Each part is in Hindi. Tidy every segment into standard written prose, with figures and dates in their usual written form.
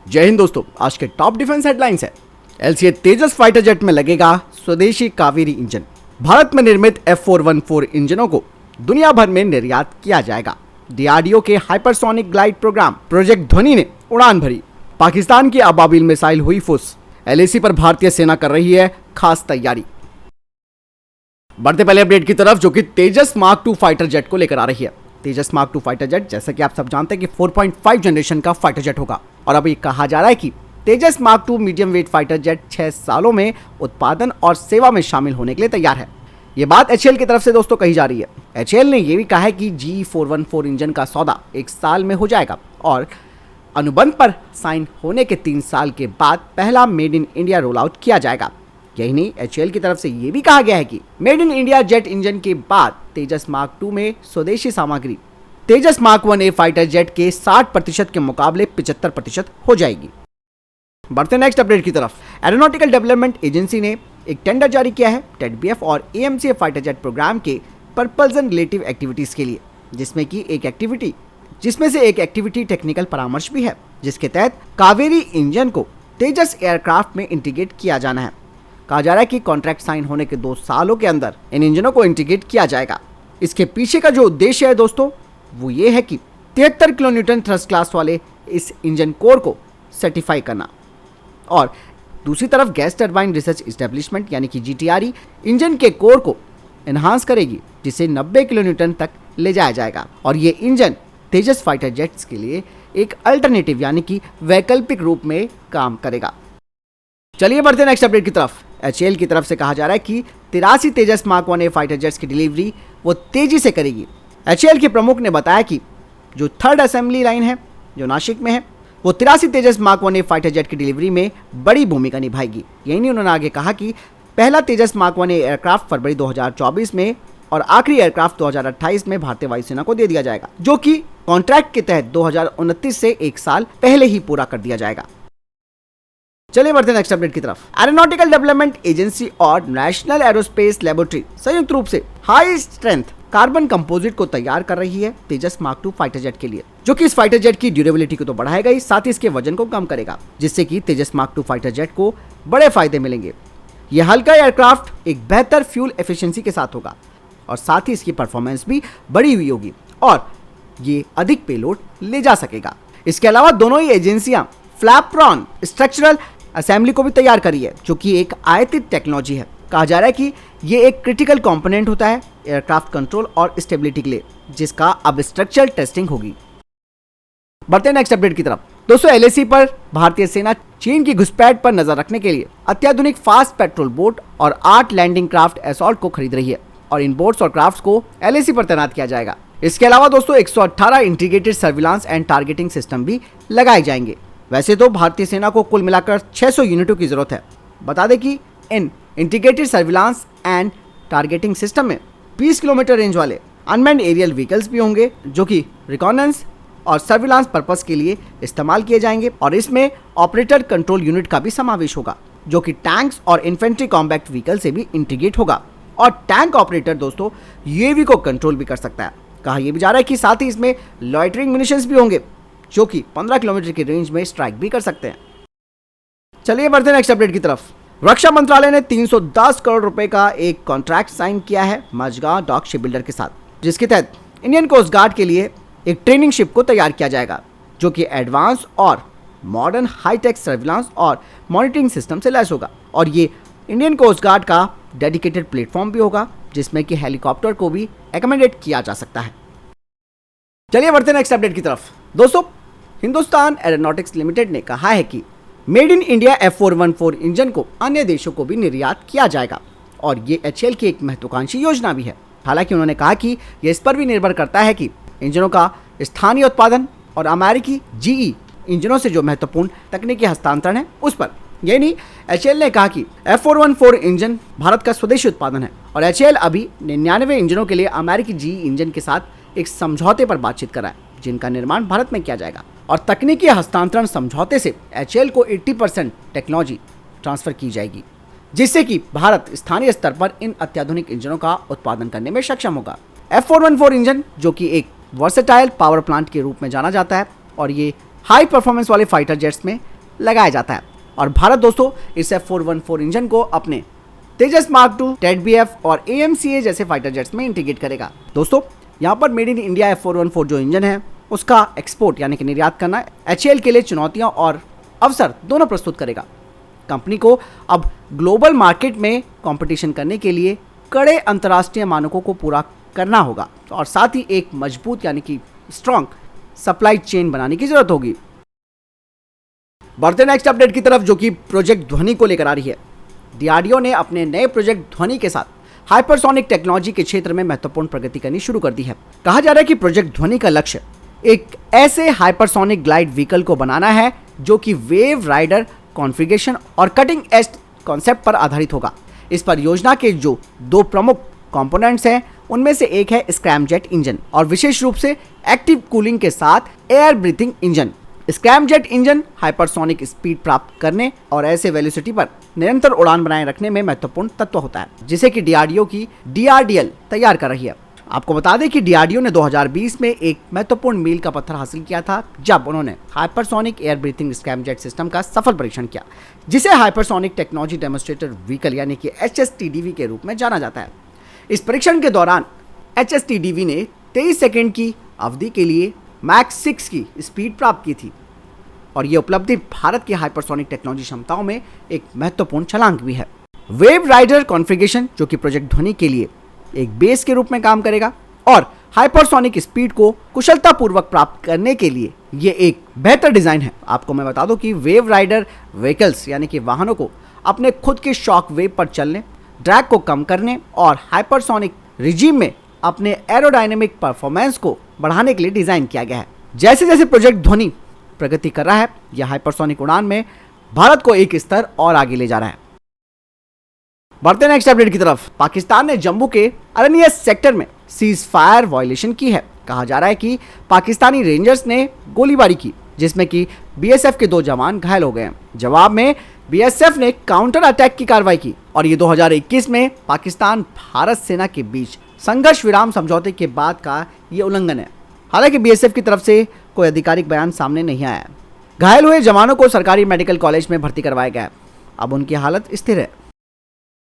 जय हिंद दोस्तों, आज के टॉप डिफेंस हेडलाइंस है। एलसीए तेजस फाइटर जेट में लगेगा स्वदेशी कावेरी इंजन। भारत में निर्मित F414 इंजनों को दुनिया भर में निर्यात किया जाएगा। डीआरडीओ के हाइपरसोनिक ग्लाइड प्रोग्राम प्रोजेक्ट ध्वनि ने उड़ान भरी। पाकिस्तान की अबाबिल मिसाइल हुई फुस। एलएसी पर भारतीय सेना कर रही है खास तैयारी। बढ़ते पहले अपडेट की तरफ, जो कि तेजस मार्क 2 फाइटर जेट को लेकर आ रही है। तेजस मार्क 2 फाइटर जेट, जैसा कि आप सब जानते हैं कि 4.5 जनरेशन का फाइटर जेट होगा और अब ये कहा जा रहा है कि Tejas mark 2 medium weight fighter jet 6 सालों में उत्पादन और सेवा में शामिल होने के लिए तैयार है। ये बात एचएएल की तरफ से दोस्तों कही जा रही है। एचएएल ने यह भी कहा है कि G414 इंजन का सौदा 1 साल में हो जाएगा और अनुबंध पर साइन होने के 3 साल के बाद पहला made in India roll out किया जाएगा। यही नहीं, एचएएल की तरफ से यह भी कहा गया है कि made in India jet engine के बाद तेजस मार्क 2 में स्वदेशी सामग्री तेजस मार्क 1A फाइटर जेट के 60% के मुकाबले 75% हो जाएगी। बढ़ते नेक्स्ट अपडेट की तरफ, एरोनॉटिकल डेवलपमेंट एजेंसी ने एक टेंडर जारी किया है टेडबीएफ और एएमसीए फाइटर जेट प्रोग्राम के प्रपल्जन रिलेटिव एक्टिविटीज के लिए, जिसमें से एक एक्टिविटी टेक्निकल परामर्श भी है, जिसके तहत कावेरी इंजन को तेजस एयरक्राफ्ट में इंटीग्रेट किया जाना है। कहा जा रहा है कि कॉन्ट्रैक्ट साइन होने के 2 सालों के अंदर इन इंजनों को इंटीग्रेट किया जाएगा। इसके पीछे का जो उद्देश्य है दोस्तों, वो ये है कि 73 किलोन्यूटन थ्रस्ट क्लास वाले इस इंजन कोर को सर्टिफाई करना और दूसरी तरफ गैस टरबाइन रिसर्च एस्टेब्लिशमेंट यानी कि GTRE इंजन के कोर को एनहांस करेगी, जिसे 90 किलोन्यूटन तक ले जाया जाएगा और ये इंजन तेजस फाइटर जेट्स के लिए एक अल्टरनेटिव यानी कि वैकल्पिक रूप में काम करेगा। चलिए बढ़ते नेक्स्ट अपडेट की तरफ। एचएएल की तरफ से कहा जा रहा है कि 83 तेजस मार्क 1A फाइटर जेट्स की डिलीवरी वो तेजी से करेगी। एचएएल के प्रमुख ने बताया कि जो 3rd असेंबली लाइन है जो नासिक में है, वो 83 तेजस मार्क 1A फाइटर जेट की डिलीवरी में बड़ी भूमिका निभाएगी। यही नहीं, उन्होंने आगे कहा कि पहला तेजस मार्क 1A एयरक्राफ्ट फरवरी 2024 में और आखिरी एयरक्राफ्ट 2028 में भारतीय वायुसेना को दे दिया जाएगा, जो कि कॉन्ट्रैक्ट के तहत 2029 से 1 साल पहले ही पूरा कर दिया जाएगा। चलिए बढ़ते नेक्स्ट अपडेट की तरफ। एरोनॉटिकल डेवलपमेंट एजेंसी और नेशनल एरोस्पेस लैबोरेटरी संयुक्त रूप से हाई स्ट्रेंथ कार्बन कंपोजिट को तैयार कर रही है तेजस मार्क 2 फाइटर जेट के लिए, जो कि इस फाइटर जेट की ड्यूरेबिलिटी को तो बढ़ाएगा ही, साथ ही इसके वजन को कम करेगा, जिससे कि तेजस मार्क 2 फाइटर जेट को बड़े फायदे मिलेंगे। यह हल्का एयरक्राफ्ट एक बेहतर फ्यूल एफिशिएंसी के साथ होगा और साथ ही इसकी परफॉर्मेंस भी बढ़ी हुई होगी और ये अधिक पेलोड ले जा सकेगा। इसके अलावा दोनों ही एजेंसियां फ्लैप्रॉन स्ट्रक्चरल असेंबली को भी तैयार करी है, जो कि एक आयातित टेक्नोलॉजी है। कहा जा रहा है कि ये एक क्रिटिकल कंपोनेंट होता है एयरक्राफ्ट कंट्रोल और स्टेबिलिटी के लिए, जिसका अब स्ट्रक्चरल टेस्टिंग होगी। बढ़ते नेक्स्ट अपडेट की तरफ। दोस्तों, एलएसी पर भारतीय सेना चीन की घुसपैठ पर नजर रखने के लिए अत्याधुनिक फास्ट पेट्रोल बोट और 8 लैंडिंग क्राफ्ट असॉल्ट को खरीद रही है और इन बोट्स और क्राफ्ट्स को एलएसी पर तैनात किया जाएगा। इसके अलावा दोस्तों 118 integrated surveillance and targeting system भी लगाए जाएंगे। वैसे तो भारतीय सेना को कुल मिलाकर 600 यूनिटों की जरूरत है। बता दें कि इन integrated surveillance and targeting system में 20 किलोमीटर रेंज वाले अनमैन्ड एरियल व्हीकल्स भी होंगे, जो कि रिकॉनेंस और सर्विलांस पर्पस के लिए इस्तेमाल किए जाएंगे और इसमें ऑपरेटर कंट्रोल यूनिट का भी समावेश होगा, जो कि टैंक्स और इन्फेंट्री कॉम्बैक्ट व्हीकल से भी इंटीग्रेट होगा और टैंक ऑपरेटर दोस्तों यूएवी को कंट्रोल भी कर सकता है। कहा यह भी जा रहा है कि साथ ही इसमें लॉइटरिंग म्यूनिशंस भी होंगे, जो कि 15 किलोमीटर की रेंज में स्ट्राइक भी कर सकते हैं। चलिए बढ़ते नेक्स्ट अपडेट की तरफ। रक्षा मंत्रालय ने 310 करोड़ रुपए का एक कॉन्ट्रैक्ट साइन किया है मजगांव डॉक शिपबिल्डर के साथ, जिसके तहत इंडियन कोस्ट गार्ड के लिए एक ट्रेनिंग शिप को तैयार किया जाएगा, जो कि एडवांस और मॉडर्न हाईटेक सर्विलांस और मॉनिटरिंग सिस्टम से लैस होगा और ये इंडियन कोस्ट गार्ड का डेडिकेटेड प्लेटफॉर्म भी होगा, जिसमें कि हेलीकॉप्टर को भी एकोमोडेट किया जा सकता है। चलिए बढ़ते नेक्स्ट अपडेट की तरफ। दोस्तों, हिंदुस्तान एरोनॉटिक्स लिमिटेड ने कहा है कि made in India F414 engine को अन्य देशों को भी निर्यात किया जाएगा और ये एचएएल की एक महत्वाकांक्षी योजना भी है। हालांकि उन्होंने कहा कि यह इस पर भी निर्भर करता है कि इंजनों का स्थानीय उत्पादन और अमेरिकी GE इंजनों से जो महत्वपूर्ण तकनीकी हस्तांतरण है उस पर। यही नहीं, एचएएल ने कहा कि F414 इंजन भारत का स्वदेशी उत्पादन है और एचएएल अभी 99 इंजनों के लिए अमेरिकी GE इंजन के साथ एक समझौते पर बातचीत कर रहा है, जिनका निर्माण भारत में किया जाएगा और तकनीकी हस्तांतरण समझौते से एचएएल को 80% टेक्नोलॉजी ट्रांसफर की जाएगी, जिससे कि भारत स्थानीय स्तर पर इन अत्याधुनिक इंजनों का उत्पादन करने में सक्षम होगा। F414 इंजन, जो कि एक वर्सेटाइल पावर प्लांट के रूप में जाना जाता है और ये हाई परफॉर्मेंस वाले फाइटर जेट्स में लगाया जाता है। और भारत दोस्तों इस F414 इंजन को अपने तेजस मार्क 2, TED-BF और AMCA जैसे फाइटर जेट्स में इंटीग्रेट करेगा। दोस्तों यहाँ पर मेड इन इंडिया F414 जो इंजन है उसका एक्सपोर्ट यानी कि निर्यात करना HAL के लिए चुनौतियां और अवसर दोनों प्रस्तुत करेगा। कंपनी को अब ग्लोबल मार्केट में कंपटीशन करने के लिए कड़े अंतर्राष्ट्रीय मानकों को पूरा करना होगा और साथ ही एक मजबूत यानी कि स्ट्रॉन्ग सप्लाई चेन बनाने की जरूरत होगी। बढ़ते नेक्स्ट अपडेट की तरफ जो कि प्रोजेक्ट ध्वनि को लेकर आ रही है। DRDO ने अपने नए प्रोजेक्ट ध्वनि के साथ हाइपरसोनिक टेक्नोलॉजी के क्षेत्र में महत्वपूर्ण प्रगति करनी शुरू कर दी है। कहा जा रहा है कि प्रोजेक्ट ध्वनि का लक्ष्य एक ऐसे हाइपरसोनिक ग्लाइड व्हीकल को बनाना है जो कि वेव राइडर कॉन्फ़िगरेशन और कटिंग एज कॉन्सेप्ट पर आधारित होगा। इस परियोजना के जो दो प्रमुख कंपोनेंट्स हैं उनमें से एक है स्क्रैमजेट इंजन और विशेष रूप से एक्टिव कूलिंग के साथ air breathing engine. Scramjet engine hypersonic speed प्राप्त करने और ऐसे वेलोसिटी पर निरंतर उड़ान बनाए रखने में महत्वपूर्ण तत्व होता है, जिसे कि DRDO की DRDL तैयार कर रही है। आपको बता दें कि DRDO ने 2020 में एक महत्वपूर्ण मील का पत्थर हासिल किया था जब उन्होंने hypersonic air breathing scramjet system का सफल परीक्षण किया, जिसे हाइपरसोनिक टेक्नोलॉजी डेमोन्स्ट्रेटर व्हीकल यानी कि HSTDV के रूप में जाना जाता है। इस परीक्षण के दौरान HSTDV ने 23 सेकेंड की अवधि के लिए मैक 6 की स्पीड प्राप्त की थी और ये उपलब्धि भारत की हाइपरसोनिक टेक्नोलॉजी क्षमताओं में एक महत्वपूर्ण छलांग भी है। वेव राइडर कॉन्फ़िगरेशन जो कि प्रोजेक्ट ध्वनि के लिए एक बेस के रूप में काम करेगा और हाइपरसोनिक स्पीड को कुशलतापूर्वक प्राप्त करने के लिए ये एक बेहतर डिजाइन है। आपको मैं बता दूं कि वेव राइडर व्हीकल्स यानी कि वाहनों को अपने खुद के शॉक वेव पर चलने, ड्रैग को कम करने और हाइपरसोनिक रिजीम में अपने एरोडायनेमिक परफॉर्मेंस को बढ़ाने के लिए डिजाइन किया गया है। जैसे जैसे प्रोजेक्ट ध्वनि प्रगति कर रहा है, यह हाइपरसोनिक उड़ान में भारत को एक स्तर और आगे ले जा रहा है। बढ़ते नेक्स्ट अपडेट की तरफ। पाकिस्तान ने जम्मू के अरनिया सेक्टर में सीज फायर वायलेशन की है। कहा जा रहा है कि पाकिस्तानी रेंजर्स ने गोलीबारी की जिसमें कि BSF के 2 जवान घायल हो गए हैं। जवाब में BSF ने काउंटर अटैक की कार्रवाई की और ये 2021 में पाकिस्तान भारत सेना के बीच संघर्ष विराम समझौते के बाद का ये उल्लंघन है। हालांकि BSF की तरफ से कोई आधिकारिक बयान सामने नहीं आया है। घायल हुए जवानों को सरकारी मेडिकल कॉलेज में भर्ती करवाया गया है। अब उनकी हालत स्थिर है।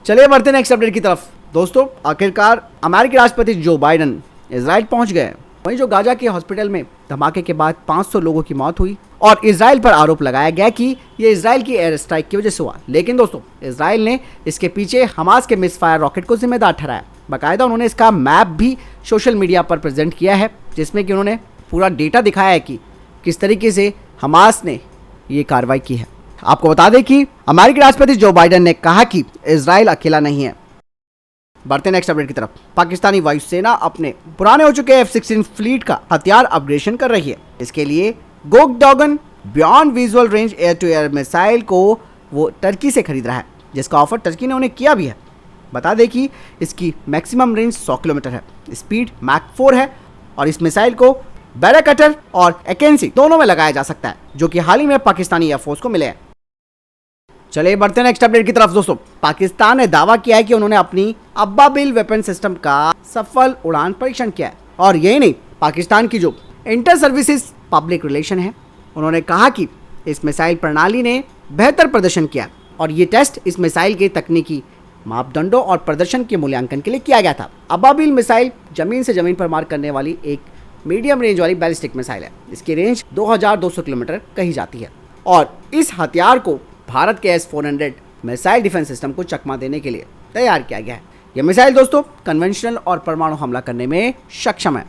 चलिए बढ़ते नेक्स्ट अपडेट की तरफ। दोस्तों आखिरकार अमेरिकी राष्ट्रपति जो बाइडन इजराइल पहुंच गए। वहीं जो गाजा के हॉस्पिटल में धमाके के बाद 500 लोगों की मौत हुई और इजराइल पर आरोप लगाया गया कि ये इजराइल की एयर स्ट्राइक की वजह से हुआ। लेकिन दोस्तों इजराइल ने इसके पीछे हमास के मिसफायर रॉकेट को जिम्मेदार ठहराया। बाकायदा उन्होंने इसका मैप भी सोशल मीडिया पर प्रेजेंट किया है जिसमें कि उन्होंने पूरा डेटा दिखाया है कि किस तरीके से हमास ने ये कार्रवाई की है। आपको बता दें कि अमेरिकी राष्ट्रपति जो बाइडन ने कहा कि इजराइल अकेला नहीं है। बढ़ते नेक्स्ट अपडेट की तरफ। पाकिस्तानी वायुसेना अपने पुराने हो चुके F-16 फ्लीट का हथियार अपग्रेडेशन कर रही है। इसके लिए Gokdogan beyond visual range air to air missile को वो टर्की से खरीद रहा है, जिसका ऑफर टर्की ने उन्हें किया भी है। बता दें कि इसकी मैक्सिमम रेंज 100 किलोमीटर है, स्पीड मैक 4 है और इस मिसाइल को बैराकटर और एकेंसी दोनों में लगाया जा सकता है, जो कि हाल ही में पाकिस्तानी एयरफोर्स को मिले हैं। चलिए बढ़ते नेक्स्ट अपडेट की तरफ। दोस्तों पाकिस्तान ने दावा किया है कि उन्होंने अपनी अब्बाबिल वेपन सिस्टम का सफल उड़ान परीक्षण किया है। और यही नहीं, पाकिस्तान की जो इंटर सर्विसेज पब्लिक रिलेशन है उन्होंने कहा कि इस मिसाइल प्रणाली ने बेहतर प्रदर्शन किया और ये टेस्ट इस मिसाइल के तकनीकी मापदंडों और प्रदर्शन के मूल्यांकन के लिए किया गया था। अब्बाबिल मिसाइल जमीन से जमीन पर मार करने वाली एक मीडियम रेंज वाली बैलिस्टिक मिसाइल है। इसकी रेंज 2200 किलोमीटर कही जाती है और इस हथियार को भारत के S-400 मिसाइल डिफेंस सिस्टम को चकमा देने के लिए तैयार किया गया है। यह मिसाइल दोस्तों कन्वेंशनल और परमाणु हमला करने में सक्षम है।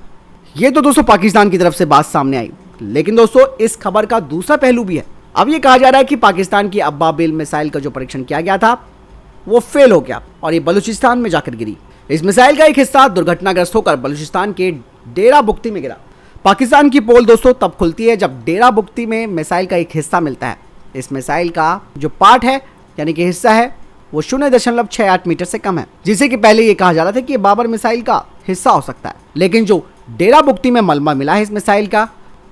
ये तो दोस्तों पाकिस्तान की तरफ से बात सामने आई, लेकिन दोस्तों इस खबर का दूसरा पहलू भी है। अब ये कहा जा रहा है कि पाकिस्तान की अब्बाबिल मिसाइल का जो परीक्षण किया गया था वो फेल हो गया और ये बलूचिस्तान में जाकर गिरी। इस मिसाइल का एक हिस्सा दुर्घटनाग्रस्त होकर बलूचिस्तान के डेरा बुख्ती में गिरा। पाकिस्तान की पोल दोस्तों तब खुलती है जब डेरा बुख्ती में मिसाइल का एक हिस्सा मिलता है। इस मिसाइल का जो पार्ट है यानी कि हिस्सा है वो 0.68 मीटर से कम है, जिसे कि पहले ये कहा जा रहा था कि ये बाबर मिसाइल का हिस्सा हो सकता है। लेकिन जो डेरा बुख्ती में मलबा मिला है इस मिसाइल का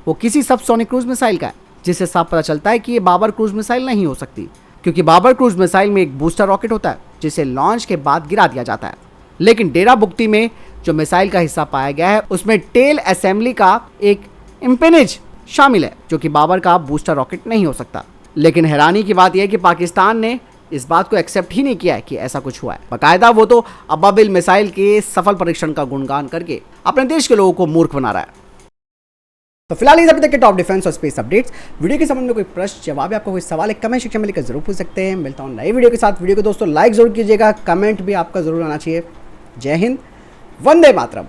वो किसी सबसोनिक क्रूज मिसाइल का है, जिससे साफ पता चलता है कि ये बाबर क्रूज मिसाइल नहीं हो सकती, क्योंकि बाबर क्रूज मिसाइल में एक बूस्टर रॉकेट होता है जिसे लॉन्च के बाद गिरा दिया जाता है। लेकिन डेरा बुख्ती में जो मिसाइल का हिस्सा पाया गया है उसमें टेल असेंबली का एक इम्पेनेज शामिल है, जो कि बाबर का बूस्टर रॉकेट नहीं हो सकता। लेकिन हैरानी की बात यह है कि पाकिस्तान ने इस बात को एक्सेप्ट ही नहीं किया है कि ऐसा कुछ हुआ है। बाकायदा वो तो अबाबिल मिसाइल के सफल परीक्षण का गुणगान करके अपने देश के लोगों को मूर्ख बना रहा है। तो फिलहाल इस अभी तक के टॉप डिफेंस और स्पेस अपडेट्स। वीडियो के संबंध में कोई प्रश्न जवाब है, आपका कोई सवाल है, कमेंट सेक्शन में लिखकर जरूर पूछ सकते हैं। मिलता हूँ नई वीडियो के साथ। वीडियो को दोस्तों लाइक जरूर कीजिएगा, कमेंट भी आपका जरूर आना चाहिए। जय हिंद, वंदे मातरम।